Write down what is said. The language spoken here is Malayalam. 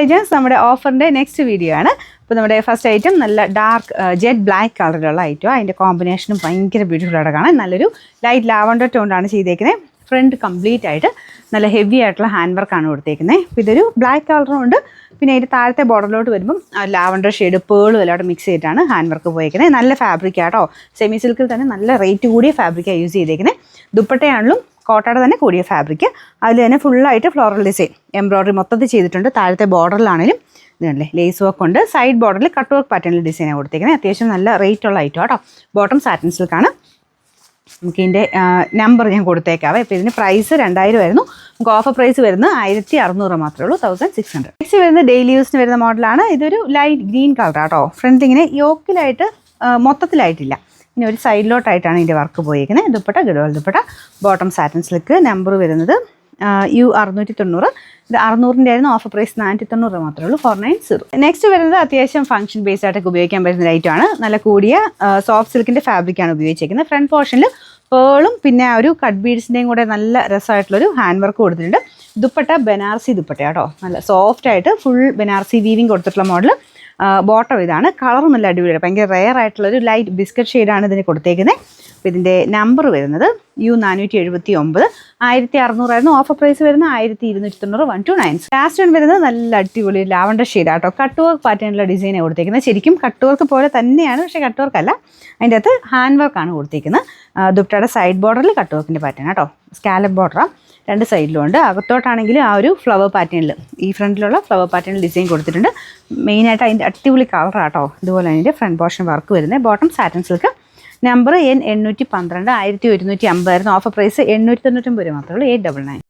പേജസ് നമ്മുടെ ഓഫറിൻ്റെ നെക്സ്റ്റ് വീഡിയോ ആണ്. അപ്പോൾ നമ്മുടെ ഫസ്റ്റ് ഐറ്റം നല്ല ഡാർക്ക് ജെറ്റ് ബ്ലാക്ക് കളറിലുള്ള ഐറ്റം. അതിൻ്റെ കോമ്പിനേഷനും ഭയങ്കര ബ്യൂട്ടിഫുൾ ആയിട്ട് കാണാൻ. നല്ലൊരു ലൈറ്റ് ലാവൻഡർ ടോണിലാണ് ചെയ്തേക്കുന്നത്. ഫ്രണ്ട് കംപ്ലീറ്റ് ആയിട്ട് നല്ല ഹെവി ആയിട്ടുള്ള ഹാൻഡ് വർക്കാണ് കൊടുത്തേക്കുന്നത്. അപ്പോൾ ഇതൊരു ബ്ലാക്ക് കളറും ഉണ്ട്. പിന്നെ അതിൻ്റെ താഴത്തെ ബോർഡറിലോട്ട് വരുമ്പം ലാവൻഡർ ഷെയ്ഡ് പേളും എല്ലാം മിക്സ് ചെയ്തിട്ടാണ് ഹാൻഡ് വർക്ക് പോയേക്കുന്നത്. നല്ല ഫാബ്രിക് ആട്ടോ. സെമി സിൽക്കിൽ തന്നെ നല്ല റേറ്റ് കൂടിയ ഫാബ്രിക്കാണ് യൂസ് ചെയ്തേക്കുന്നത്. ദുപ്പട്ടയാണെങ്കിലും കോട്ടയുടെ തന്നെ കൂടിയ ഫാബ്രിക്. അതിൽ തന്നെ ഫുള്ളായിട്ട് ഫ്ലോറൽ ഡിസൈൻ എംബ്രോയ്ഡറി മൊത്തത്തിൽ ചെയ്തിട്ടുണ്ട്. താഴത്തെ ബോർഡറിലാണെങ്കിലും ഇതല്ലേ ലേസ് വർക്ക് ഉണ്ട്. സൈഡ് ബോർഡറിൽ കട്ട് വർക്ക് പാറ്റേണിൽ ഡിസൈനാണ് കൊടുത്തേക്കുന്നത്. അത്യാവശ്യം നല്ല റേറ്റ് ഉള്ള ഐറ്റം കേട്ടോ. ബോട്ടം സാറ്റിൻ സിൽക്കാണ്. നമുക്ക് ഇതിൻ്റെ നമ്പർ ഞാൻ കൊടുത്തേക്കാവേ. അപ്പോൾ ഇതിന് പ്രൈസ് 2000 ആയിരുന്നു. നമുക്ക് ഓഫർ പ്രൈസ് വരുന്നത് 1600 മാത്രമേ ഉള്ളൂ, 1600. നെക്സ്റ്റ് വരുന്നത് ഡെയിലി യൂസിന് വരുന്ന മോഡലാണ്. ഇതൊരു ലൈറ്റ് ഗ്രീൻ കളർ കേട്ടോ. ഫ്രണ്ട് ഇങ്ങനെ യോക്കിലായിട്ട് മൊത്തത്തിലായിട്ടില്ല, ഇനി ഒരു സൈഡിലോട്ടായിട്ടാണ് ഇതിൻ്റെ വർക്ക് പോയിരിക്കുന്നത്. ദുപ്പട്ട ഗഡോൾ dupatta, bottom satin silk. Number വരുന്നത് U690. ഇത് 600 ആയിരുന്നു. ഓഫർ പ്രൈസ് 490 മാത്രമേ ഉള്ളൂ, 490. നെക്സ്റ്റ് വരുന്നത് അത്യാവശ്യം ഫംഗ്ഷൻ ബേസ് ആയിട്ടൊക്കെ ഉപയോഗിക്കാൻ പറ്റുന്ന ഐറ്റമാണ്. നല്ല കൂടിയ സോഫ്റ്റ് സിൽക്കിൻ്റെ ഫാബ്രിക്കാണ് ഉപയോഗിച്ചിരിക്കുന്നത്. ഫ്രണ്ട് പോർഷനിൽ പേളും പിന്നെ ആ ഒരു കട്ട് ബീഡ്സിൻ്റെയും കൂടെ നല്ല രസമായിട്ടുള്ളൊരു ഹാൻഡ് വർക്ക് കൊടുത്തിട്ടുണ്ട്. ദുപ്പട്ട ബനാറസി ദുപ്പട്ട കേട്ടോ. നല്ല സോഫ്റ്റ് ആയിട്ട് ഫുൾ ബനാറസി വീവിങ് കൊടുത്തിട്ടുള്ള മോഡൽ. ബോട്ടം ഇതാണ്. കളറും നല്ല അടിപൊളിയാണ്. ഭയങ്കര റെയർ ആയിട്ടുള്ളൊരു ലൈറ്റ് ബിസ്ക്കറ്റ് ഷെയ്ഡാണ് ഇതിന് കൊടുത്തേക്കുന്നത്. അപ്പോൾ ഇതിൻ്റെ നമ്പർ വരുന്നത് U479. 1600 ആയിരുന്നു. ഓഫർ പ്രൈസ് വരുന്നത് 1290, 1290. ലാസ്റ്റ് വൺ വരുന്നത് നല്ല അടിപൊളി ലാവൻഡർ ഷെയ്ഡാട്ടോ. കട്ട് വർക്ക് പാറ്റേണിലുള്ള ഡിസൈനാണ് കൊടുത്തേക്കുന്നത്. ശരിക്കും കട്ട് വർക്ക് പോലെ തന്നെയാണ്, പക്ഷേ കട്ട് വർക്ക് അല്ല. അതിൻ്റെ അകത്ത് ഹാൻഡ് വർക്കാണ് കൊടുത്തേക്കുന്നത്. ദുപ്പട്ടയുടെ സൈഡ് ബോർഡറിൽ കട്ട് വർക്കിൻ്റെ പാറ്റേൺ കേട്ടോ. സ്കാലപ്പ് ബോർഡറാണ് രണ്ട് സൈഡിലും ഉണ്ട്. അകത്തോട്ടാണെങ്കിൽ ആ ഒരു ഫ്ലവർ പാറ്റേണിൽ, ഈ ഫ്രണ്ടിലുള്ള ഫ്ലവർ പാറ്റേണിൽ ഡിസൈൻ കൊടുത്തിട്ടുണ്ട്. മെയിനായിട്ട് അതിൻ്റെ അടിപൊളി കളറാട്ടോ. ഇതുപോലെ അതിൻ്റെ ഫ്രണ്ട് പോർഷൻ വർക്ക് വരുന്നത്. Bottom satin silk. Number N812, 1150 ആയിരുന്നു. ഓഫർ പ്രൈസ് 899 മാത്രമേ ഉള്ളൂ, 899.